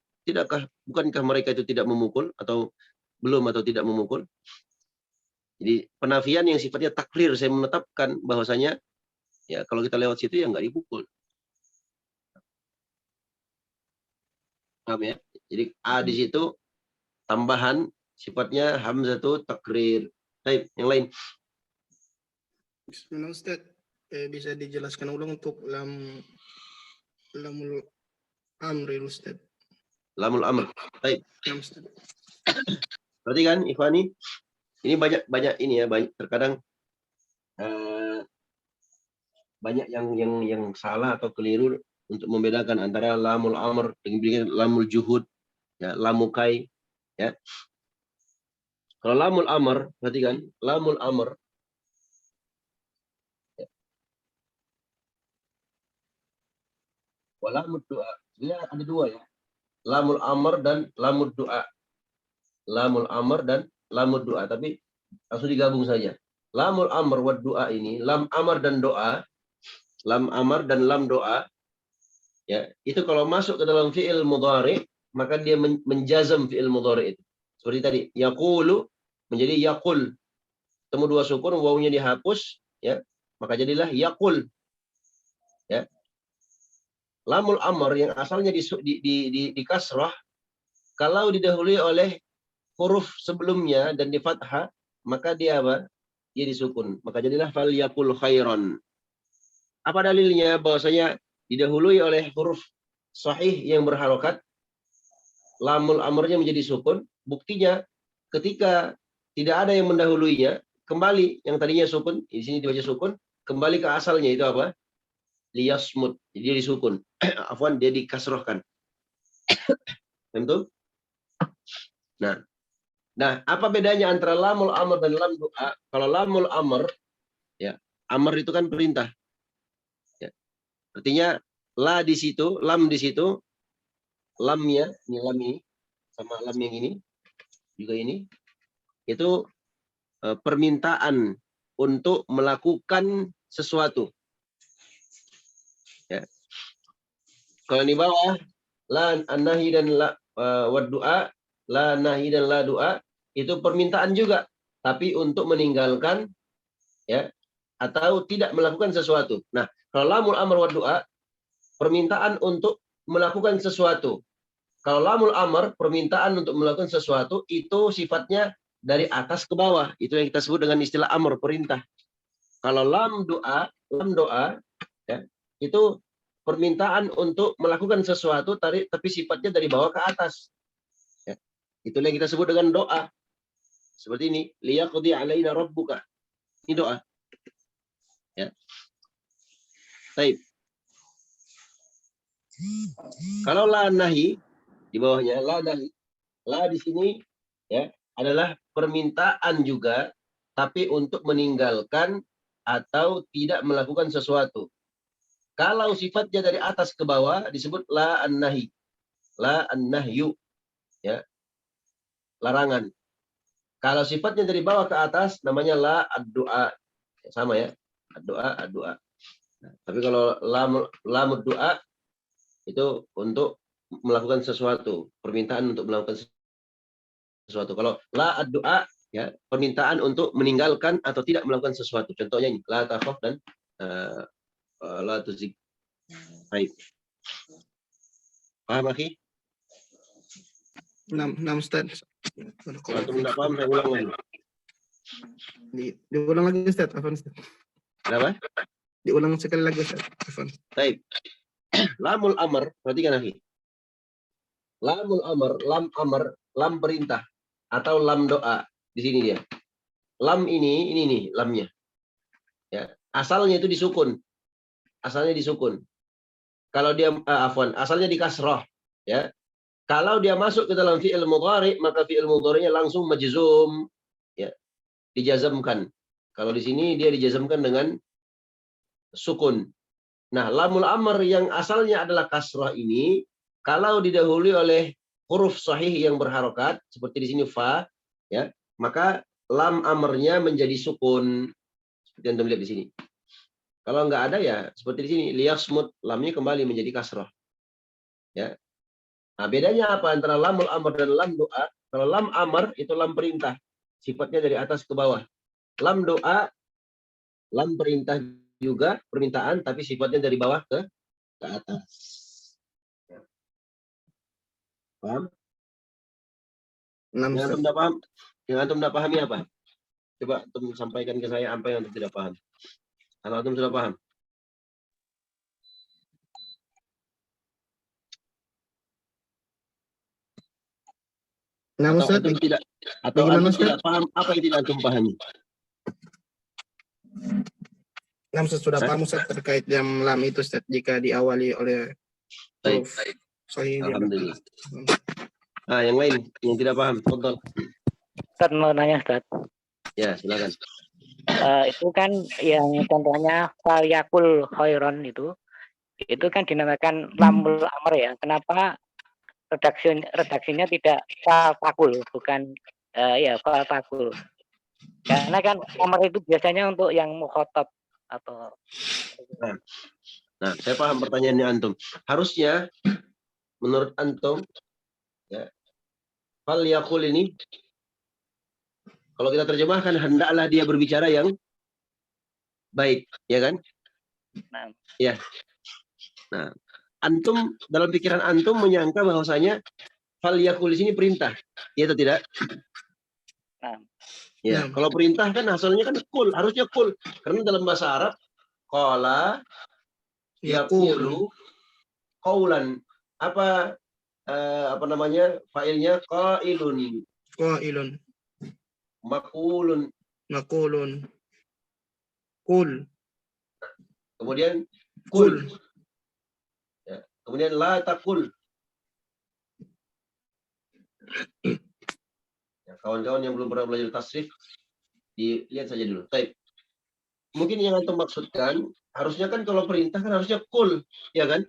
bukankah mereka itu tidak memukul atau belum atau tidak memukul? Jadi penafian yang sifatnya takrir, saya menetapkan bahwasanya ya kalau kita lewat situ ya nggak dipukul. Paham ya? Jadi A di situ tambahan sifatnya hamzatu takrir. Baik, yang lain. Bismillah Ustaz. Bisa dijelaskan ulang untuk lamul amri Ustaz. Lamul amr. Baik. Ya, Ustaz. Berarti kan Ikhwani, ini banyak ini ya, banyak terkadang banyak yang salah atau keliru untuk membedakan antara lamul amr dengan lamul juhud, ya, lamukai, ya. Kalau lamul amr, perhatikan, lamul amr ya. Walamud doa. Dia ada dua ya. Lamul amr dan lamud doa. Lamul amr dan lamud doa, tapi langsung digabung saja. Lamul amr wa doa ini, lam amr dan doa, lam amr dan lam doa, ya, itu kalau masuk ke dalam fi'il mudhari, maka dia menjazam fi'il mudhari itu. Seperti tadi, yaqulu menjadi yaqul. Temu dua sukun, wawunya dihapus, ya, maka jadilah yaqul. Ya. Lamul amr yang asalnya di kasrah, kalau didahului oleh huruf sebelumnya dan di fathah, maka dia apa? Dia disukun. Maka jadilah fal yaqul khairan. Apa dalilnya? Bahwasanya didahului oleh huruf sahih yang berharokat, lamul amrnya menjadi sukun. Buktinya ketika tidak ada yang mendahuluinya, kembali yang tadinya sukun, di sini dibaca sukun, kembali ke asalnya itu apa? Liyasmut. Jadi dia disukun. Afwan, dia dikasrohkan. Tentu. Nah, apa bedanya antara lamul amr dan lam doa? Kalau lamul amr, ya, amr itu kan perintah. Ya. Artinya la di situ, lam di situ, lamnya, ini lam ini, sama lam yang ini, juga ini, itu permintaan untuk melakukan sesuatu. Ya. Kalau di bawah, la nahi dan la wad doa, la nahi dan la doa, itu permintaan juga, tapi untuk meninggalkan, ya, atau tidak melakukan sesuatu. Nah, kalau lamul amr wa doa, permintaan untuk melakukan sesuatu. Kalau lamul amr, permintaan untuk melakukan sesuatu, itu sifatnya dari atas ke bawah. Itu yang kita sebut dengan istilah amr, perintah. Kalau lam doa, ya, itu permintaan untuk melakukan sesuatu, tapi sifatnya dari bawah ke atas. Ya. Itulah yang kita sebut dengan doa. Seperti ini, liyaqdi alaina rabbuka. Ini doa. Ya. Baik. Kalau la nahi di bawahnya la nahi. La di sini ya adalah permintaan juga, tapi untuk meninggalkan atau tidak melakukan sesuatu. Kalau sifatnya dari atas ke bawah disebut la an-nahi. La an-nahyu. Ya. Larangan. Kalau sifatnya dari bawah ke atas namanya la ad-doa. Sama ya. Ad-doa. Nah, tapi kalau lamud doa itu untuk melakukan sesuatu, permintaan untuk melakukan sesuatu. Kalau la ad-doa ya, permintaan untuk meninggalkan atau tidak melakukan sesuatu. Contohnya ini, la takhaf dan la tuzik. Baik. Paham, akhi? 6 Ustaz. Kalau tidak paham, saya ulang lagi. Diulang lagi Ustaz. Afwan Ustaz. Kenapa? Diulang sekali lagi Ustaz. Afwan. Baik. Lamul amr, perhatikan akhi. Lamul amr, lam amr, lam perintah atau lam doa. Di sini dia. Lam ini nih lamnya. Ya, asalnya itu disukun. Asalnya disukun. Kalau dia asalnya di kasrah, ya. Kalau dia masuk ke dalam fi'il mudhari, maka fi'il mudhari'nya langsung majzum, ya. Dijazamkan. Kalau di sini dia dijazamkan dengan sukun. Nah, lamul amr yang asalnya adalah kasrah ini, kalau didahului oleh huruf sahih yang berharokat, seperti di sini fa, ya, maka lam amrnya menjadi sukun. Seperti yang Anda lihat di sini. Kalau nggak ada ya, seperti di sini, liyasmut, lamnya kembali menjadi kasrah. Ya. Nah, bedanya apa antara lamul amr dan lam doa? Kalau lam amr itu lam perintah, sifatnya dari atas ke bawah. Lam doa, lam perintah juga, permintaan, tapi sifatnya dari bawah ke atas. Paham? 6 Yang Ustaz. antum tidak paham? Yang antum tidak pahami apa? Coba antum sampaikan ke saya apa yang antum tidak paham. Kalau antum sudah paham. Nah, Atau Ustaz, antum tidak, atau bagaimana, antum Ustaz? tidak paham apa yang tidak antum pahami. Nah, Ustaz sudah paham Ustaz terkait yang lam itu Ustaz jika diawali oleh Baik. huruf sahih. Alhamdulillah. Ah, yang lain yang tidak paham, tonton. Ustaz mau nanya Ustaz. Ya, silakan. Itu kan yang contohnya falyakul khairon itu kan dinamakan lamul amr ya. Kenapa redaksinya tidak fakul, bukan ya fakul? Karena kan amr itu biasanya untuk yang mukhatab atau. Nah, saya paham pertanyaannya antum. Harusnya menurut antum, ya, falyakul ini kalau kita terjemahkan hendaklah dia berbicara yang baik, ya kan? Nah. Ya. Nah, antum dalam pikiran antum menyangka bahwasanya falyakul di sini perintah, ya atau tidak? Nah. Ya, kalau perintah kan asalnya kan kul, harusnya kul. Karena dalam bahasa Arab qala yaqulu qaulan. Apa namanya? Fa'ilnya qailun. Qailun. Maqulun. Maqulun. Kul. Kemudian kul. Ya, kemudian la taqul. Ya, kawan-kawan yang belum pernah belajar tasrif, dilihat saja dulu. Baik. Mungkin yang antum maksudkan, harusnya kan kalau perintah kan harusnya kul, ya kan?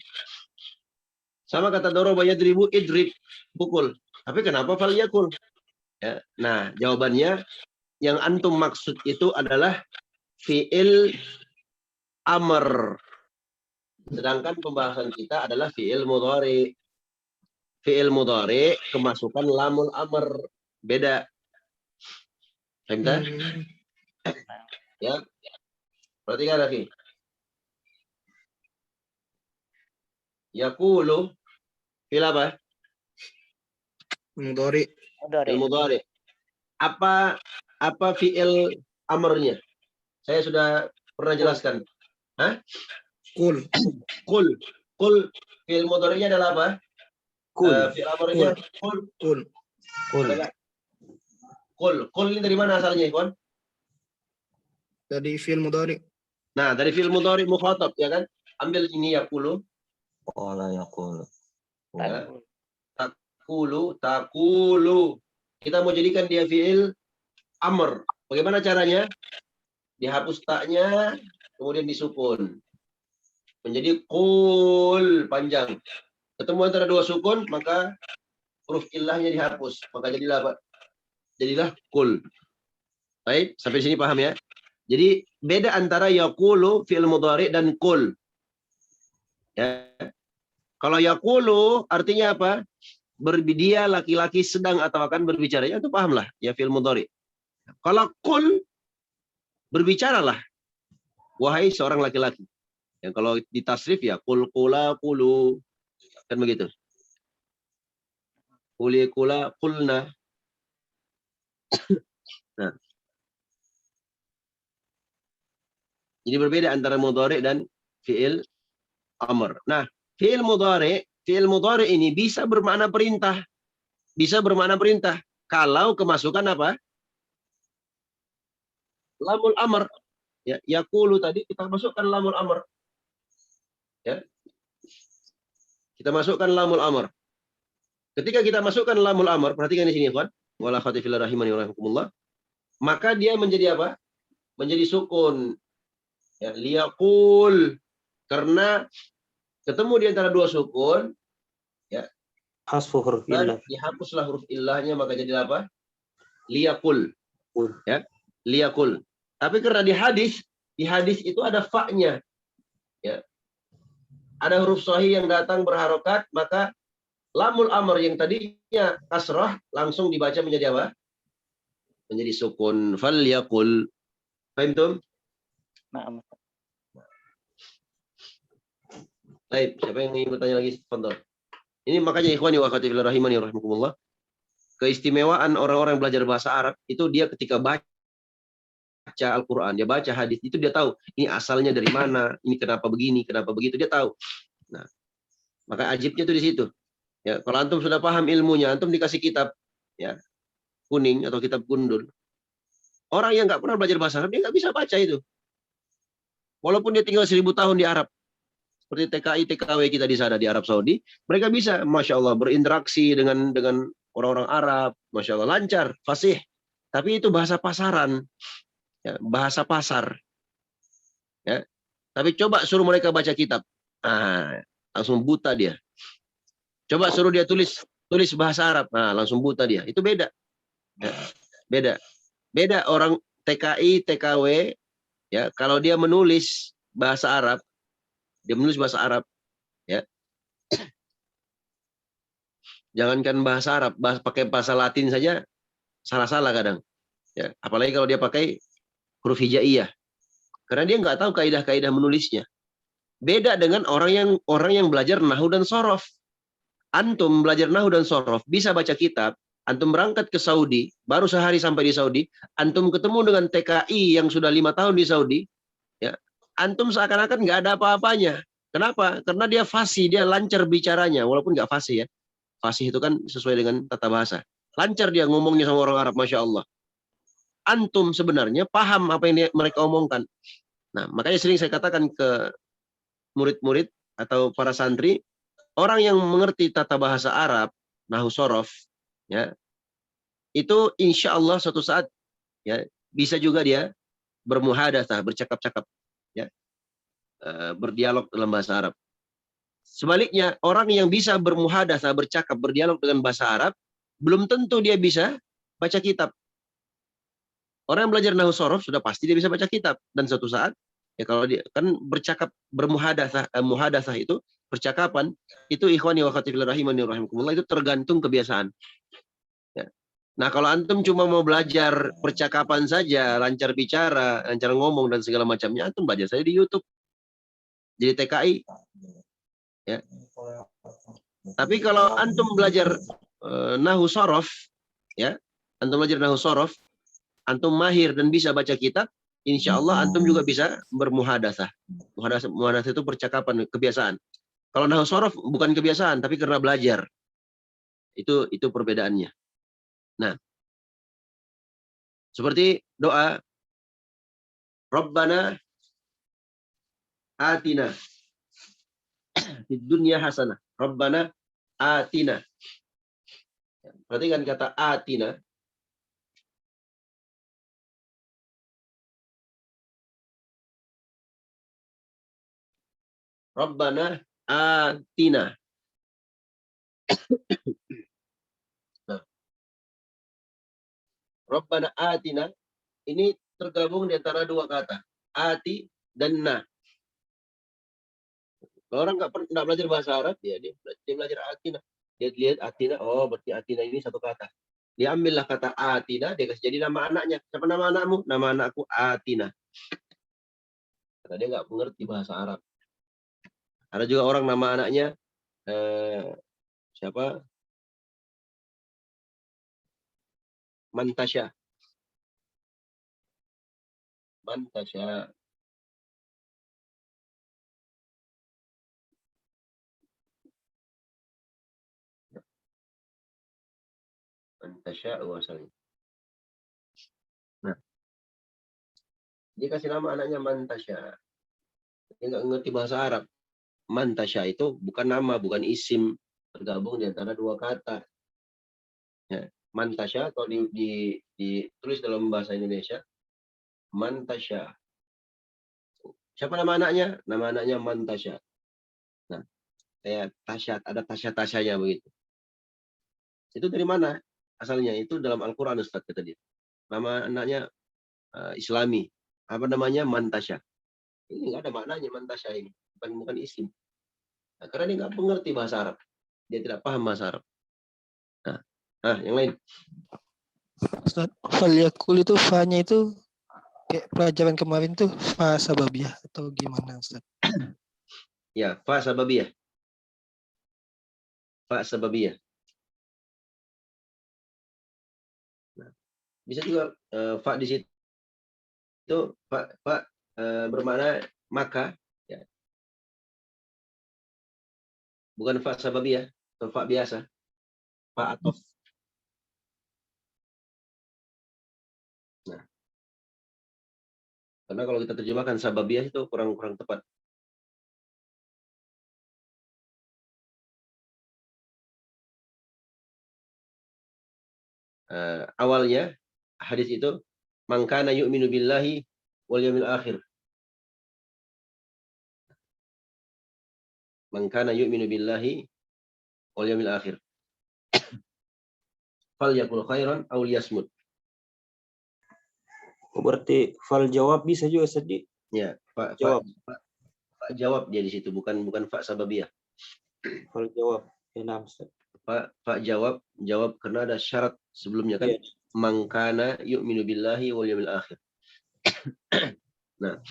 Sama kata daraba yadribu idrib, pukul. Tapi kenapa falyakul? Ya. Nah, jawabannya yang antum maksud itu adalah fi'il amr. Sedangkan pembahasan kita adalah fi'il mudhari. Fi'il mudhari kemasukan lamul amr. Beda. Paham? Ya. Perhatikan lagi. Yaqulu fi'il apa? Mudhari. Fi'il mudhari. Apa fi'il amrnya? Saya sudah pernah jelaskan. Hah? Kul. Kul. Kul fi'il mudhari'nya adalah apa? Kul. Fi'il amrnya kul. Kul. Kul. Kul ini dari mana asalnya, Ikhwan? Dari fi'il mudhari. Nah, dari fi'il mudhari mukhatab, ya kan? Ambil ini yaqulu. Qala yaqulu. Ya. Takulu. Kita mau jadikan dia fi'il amr. Bagaimana caranya? Dihapus taknya, kemudian disukun. Menjadi kul, panjang. Ketemu antara dua sukun, maka huruf illahnya dihapus. Maka jadilah apa? Jadilah kul. Baik, sampai sini paham ya? Jadi beda antara yaqulu fi'il mudhari dan kul. Ya. Kalau yaqulu artinya apa? Dia laki-laki sedang atau akan berbicara. Ya, itu pahamlah. Ya fi'il mudhari. Kalau kul, berbicaralah. Wahai seorang laki-laki. Ya, kalau di tasrif ya kul kula kulu. Kan begitu. Kuli kula kulna. Nah. Jadi berbeda antara mudhari dan fi'il amr. Nah, fi'il mudhari ini bisa bermakna perintah. Bisa bermakna perintah. Kalau kemasukan apa? Lamul amr. Ya, yaqulu tadi kita masukkan lamul amr. Ya. Kita masukkan lamul amr. Ketika kita masukkan lamul amr, perhatikan di sini, Ikhwan. Wala khatifil rahimani wa rahimakumullah. Maka dia menjadi apa? Menjadi sukun. Ya, liyaqul. Karena ketemu di antara dua sukun, ya. Hasfu huruf illah. Dihapuslah huruf illahnya, maka jadi apa? Liyaqul. Ya, liyaqul. Tapi karena di hadis itu ada fa-nya. Ya. Ada huruf sahih yang datang berharokat, maka lamul amr yang tadinya kasrah langsung dibaca menjadi apa? Menjadi sukun. Falyaqul. Paham tuh? Nah, Baik, siapa yang ingin bertanya lagi? Fadhal. Ini makanya ikhwani wa akhwati fillah rahimani wa rahimakumullah. Keistimewaan orang-orang yang belajar bahasa Arab itu dia ketika baca Al-Qur'an, dia baca hadis, itu dia tahu ini asalnya dari mana, ini kenapa begini, kenapa begitu, dia tahu. Nah, maka ajibnya itu di situ. Ya, kalau antum sudah paham ilmunya, antum dikasih kitab ya kuning atau kitab gundul. Orang yang nggak pernah belajar bahasa Arab dia nggak bisa baca itu. Walaupun dia tinggal 1000 tahun di Arab. Seperti TKI, TKW kita di sana di Arab Saudi, mereka bisa, masya Allah, berinteraksi dengan orang-orang Arab, masya Allah, lancar, fasih. Tapi itu bahasa pasaran, ya, bahasa pasar. Ya. Tapi coba suruh mereka baca kitab, langsung buta dia. Coba suruh dia tulis bahasa Arab, langsung buta dia. Itu beda, ya, beda orang TKI, TKW, ya, kalau dia menulis bahasa Arab. Dia menulis bahasa Arab, ya. Jangankan bahasa Arab, pakai bahasa Latin saja salah-salah kadang. Ya, apalagi kalau dia pakai huruf hijaiyah, karena dia nggak tahu kaidah-kaidah menulisnya. Beda dengan orang yang belajar nahwu dan sorof. Antum belajar nahwu dan sorof, bisa baca kitab. Antum berangkat ke Saudi, baru sehari sampai di Saudi. Antum ketemu dengan TKI yang sudah 5 tahun di Saudi, ya. Antum seakan-akan nggak ada apa-apanya. Kenapa? Karena dia fasih, dia lancar bicaranya. Walaupun nggak fasih ya. Fasih itu kan sesuai dengan tata bahasa. Lancar dia ngomongnya sama orang Arab, Masya Allah. Antum sebenarnya paham apa yang mereka omongkan. Nah, makanya sering saya katakan ke murid-murid atau para santri, orang yang mengerti tata bahasa Arab, nahwu sorof, ya, itu insya Allah suatu saat ya bisa juga dia bermuhadatsah, bercakap-cakap, ya, berdialog dalam bahasa Arab. Sebaliknya, orang yang bisa bermuhadatsah, bercakap, berdialog dengan bahasa Arab, belum tentu dia bisa baca kitab. Orang yang belajar nahwu sorof sudah pasti dia bisa baca kitab, dan suatu saat ya kalau dia kan bercakap, muhadatsah itu percakapan itu, ikhwani wa akhwati fillah rahimani wa rahimakumullah, itu tergantung kebiasaan. Ya. Nah, kalau antum cuma mau belajar percakapan saja, lancar bicara, lancar ngomong dan segala macamnya, antum belajar saja di YouTube. Jadi TKI. Ya. Tapi kalau antum belajar nahwu sorof, ya, antum belajar nahwu sorof, antum mahir dan bisa baca kitab, insya Allah antum juga bisa bermuhadatsah. Muhadatsah itu percakapan, kebiasaan. Kalau nahwu sorof bukan kebiasaan, tapi karena belajar. Itu perbedaannya. Nah, seperti doa Rabbana atina fid dunya hasanah. Rabbana atina. Perhatikan kata atina. Rabbana atina. Nah, Rabbana atina ini tergabung di antara dua kata, ati dan na. Kalau orang nggak belajar bahasa Arab, dia belajar atina. Dia lihat atina, oh berarti atina ini satu kata. Dia ambillah kata atina, dia kasih jadi nama anaknya. Siapa nama anakmu? Nama anakku atina. Karena dia nggak mengerti bahasa Arab. Ada juga orang nama anaknya siapa? Mantasya. Mantasya. Mantasya asalnya. Nah, dia kasih nama anaknya Mantasya. Dia nggak ngerti bahasa Arab. Mantasya itu bukan nama, bukan isim, tergabung di antara dua kata. Ya. Mantasya atau ditulis dalam bahasa Indonesia, Mantasya. Siapa nama anaknya? Nama anaknya Mantasya. Nah, kayak Tasya, ada Tasya-Tasyanya begitu. Itu dari mana asalnya? Itu dalam Al-Quran, Ustaz, kata dia. Nama anaknya Islami. Apa namanya? Mantasya. Ini nggak ada maknanya Mantasya ini. Bukan isim. Nah, karena dia nggak mengerti bahasa Arab. dia tidak paham bahasa Arab. Nah, yang lain. Ustaz, falyakul itu fa-nya itu kayak pelajaran kemarin tuh fa sababiyah atau gimana Ustaz? Ya, fa sababiyah. Fa sababiyah. Nah, bisa juga fa di situ fa bermakna maka, ya. Bukan fa sababiyah atau fa biasa. Fa atof. Nah, karena kalau kita terjemahkan sababiyah itu kurang tepat. Awalnya hadis itu man kana yu'minu billahi wal yawmil akhir. Man kana yu'minu billahi wal yawmil akhir. Falyakul khairan aw liyasmut. Berarti fal jawab bisa juga sedih. Ya, Jawab. Fa jawab dia di situ, bukan fa sababiyah. Fal jawab. Ya, nah, Ustaz. Fa jawab karena ada syarat sebelumnya kan. Iya. Man kana yu'minu billahi wal yawmil akhir. Nah,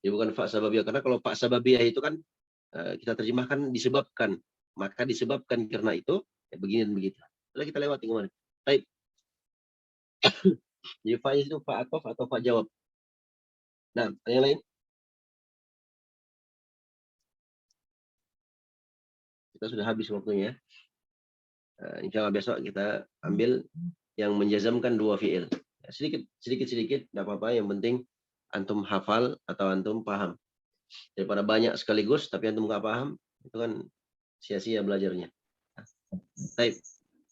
dia bukan fa sababiyah, karena kalau fa sababiyah itu kan kita terjemahkan disebabkan, maka disebabkan karena itu ya begini dan begitu. Lalu kita lewati kemarin. Baik. Jadi fa itu fa atof atau fa jawab. Nah, ada yang lain? Kita sudah habis waktunya. Insya Allah besok kita ambil yang menjazamkan dua fi'il. Sedikit, tidak apa-apa. Yang penting antum hafal atau antum paham. Daripada banyak sekaligus, tapi antum nggak paham, itu kan sia-sia belajarnya. Baik,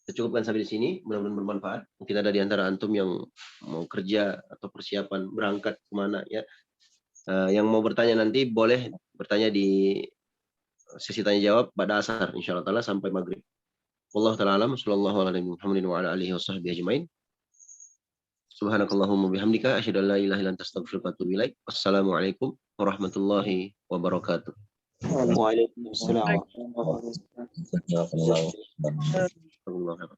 kita cukupkan sampai di sini. Mudah-mudahan bermanfaat. Mungkin ada di antara antum yang mau kerja atau persiapan berangkat kemana ya. Yang mau bertanya nanti boleh bertanya di sesi tanya jawab pada asar insyaallah taala sampai maghrib. Wallahu taala alam, sallallahu alaihi Muhammadin wa ala alihi washabbihi ajmain. Subhanakallahumma bihamdika asyhadu an la ilaha illa anta astaghfiruka wa atubu ilaik. Wassalamualaikum warahmatullahi wabarakatuh. Waalaikumsalam. Jazakallahu khairan. Allahu akbar.